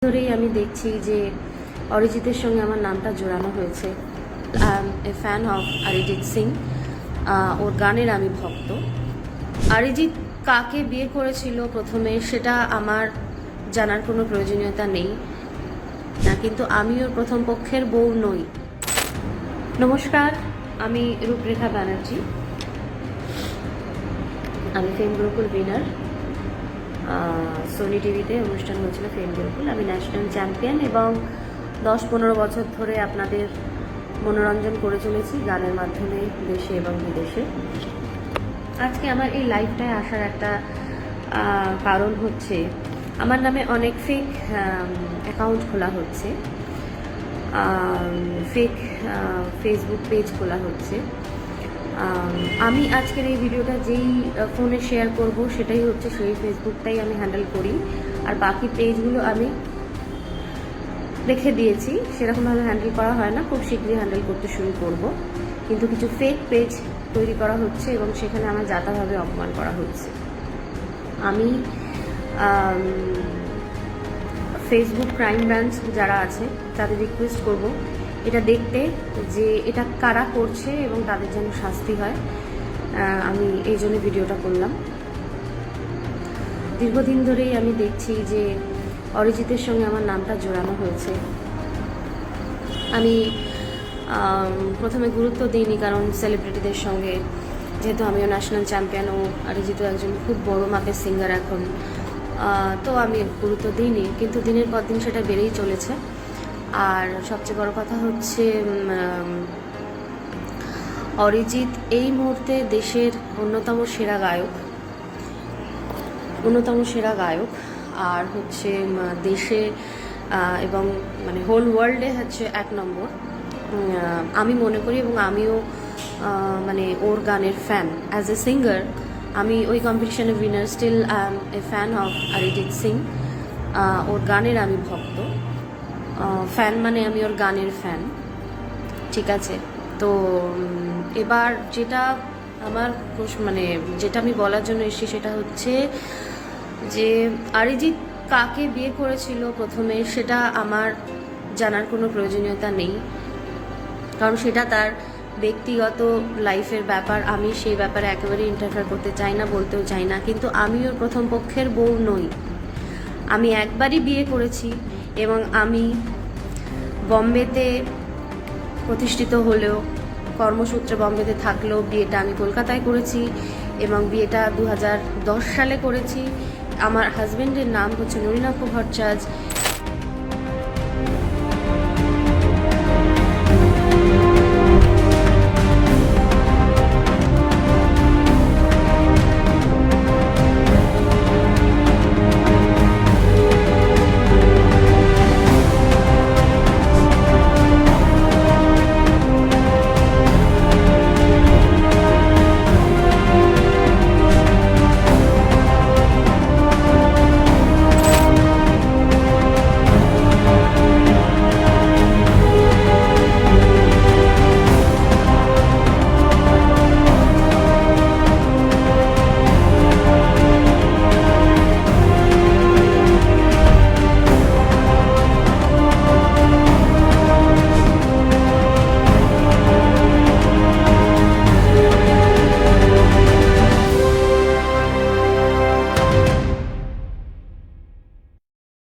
ধরেই আমি দেখছি যে অরিজিতের সঙ্গে আমার নামটা জোড়ানো হয়েছে। I am a fan of Arijit Singh. ওর গানের আমি ভক্ত। অরিজিৎ কাকে বিয়ে করেছিল প্রথমে সেটা আমার জানার কোনো প্রয়োজনীয়তা নেই না, কিন্তু আমি ওর প্রথম পক্ষের বউ নই। নমস্কার, আমি রূপরেখা ব্যানার্জি। আমি ফেম গুরুকুল উইনার। সোনি টিভিতে অনুষ্ঠান হয়েছিল ফেম গুরুকুল। আমি ন্যাশনাল চ্যাম্পিয়ন এবং 10-15 বছর ধরে আপনাদের মনোরঞ্জন করে চলেছি গানের মাধ্যমে দেশে এবং বিদেশে। আজকে আমার এই লাইভটায় আসার একটা কারণ হচ্ছে, আমার নামে অনেক ফেক অ্যাকাউন্ট খোলা হচ্ছে, ফেক ফেসবুক পেজ খোলা হচ্ছে। আমি আজকের এই ভিডিওটা যেই ফোনে শেয়ার করব সেটাই হচ্ছে সেই ফেসবুকটাই আমি হ্যান্ডেল করি, আর বাকি পেজগুলো আমি রেখে দিয়েছি। সেরকমভাবে হ্যান্ডেল করা হয় না, খুব শীঘ্রই হ্যান্ডেল করতে শুরু করব। কিন্তু কিছু ফেক পেজ তৈরি করা হচ্ছে এবং সেখানে আমার যাতাভাবে অপমান করা হচ্ছে। আমি ফেসবুক ক্রাইম ব্রাঞ্চ যারা আছে তাদের রিকোয়েস্ট করব এটা দেখতে, যে এটা কারা করছে এবং তাদের যেন শাস্তি হয়। আমি এই জন্য ভিডিওটা করলাম। দীর্ঘদিন ধরেই আমি দেখছি যে অরিজিতের সঙ্গে আমার নামটা জোড়ানো হয়েছে। আমি প্রথমে গুরুত্ব দিইনি, কারণ সেলিব্রিটিদের সঙ্গে, যেহেতু আমিও ন্যাশনাল চ্যাম্পিয়ন ও অরিজিৎও একজন খুব বড় মাপের সিঙ্গার এখন, তো আমি গুরুত্ব দিইনি, কিন্তু দিনের পর দিন সেটা বেড়েই চলেছে। আর সবচেয়ে বড় কথা হচ্ছে, অরিজিৎ এই মুহূর্তে দেশের অন্যতম সেরা গায়ক, আর হচ্ছে দেশে এবং মানে হোল ওয়ার্ল্ডে হচ্ছে 1 নম্বর আমি মনে করি। এবং আমিও মানে ওর গানের ফ্যান। অ্যাজ এ সিঙ্গার আমি ওই কম্পিটিশনের winner. Still I am a fan of Arijit Singh. ওর গানের আমি ভক্ত। ফ্যান মানে আমি ওর গানের ফ্যান, ঠিক আছে? তো এবার যেটা আমার মানে যেটা আমি বলার জন্য এসেছি সেটা হচ্ছে যে অরিজিৎ কাকে বিয়ে করেছিল প্রথমে সেটা আমার জানার কোনো প্রয়োজনীয়তা নেই, কারণ সেটা তার ব্যক্তিগত লাইফের ব্যাপার। আমি সেই ব্যাপারে একেবারে ইন্টারফেয়ার করতে চাই না, বলতেও চাই না। কিন্তু আমি ওর প্রথম পক্ষের বউ নই। আমি একবারই বিয়ে করেছি এবং আমি বম্বেতে প্রতিষ্ঠিত হলেও, কর্মসূত্রে বম্বেতে থাকলেও বিয়েটা আমি কলকাতায় করেছি এবং বিয়েটা 2010 সালে করেছি। আমার হাজব্যান্ডের নাম হচ্ছে নলিনাক্ষ ভট্টাচার্য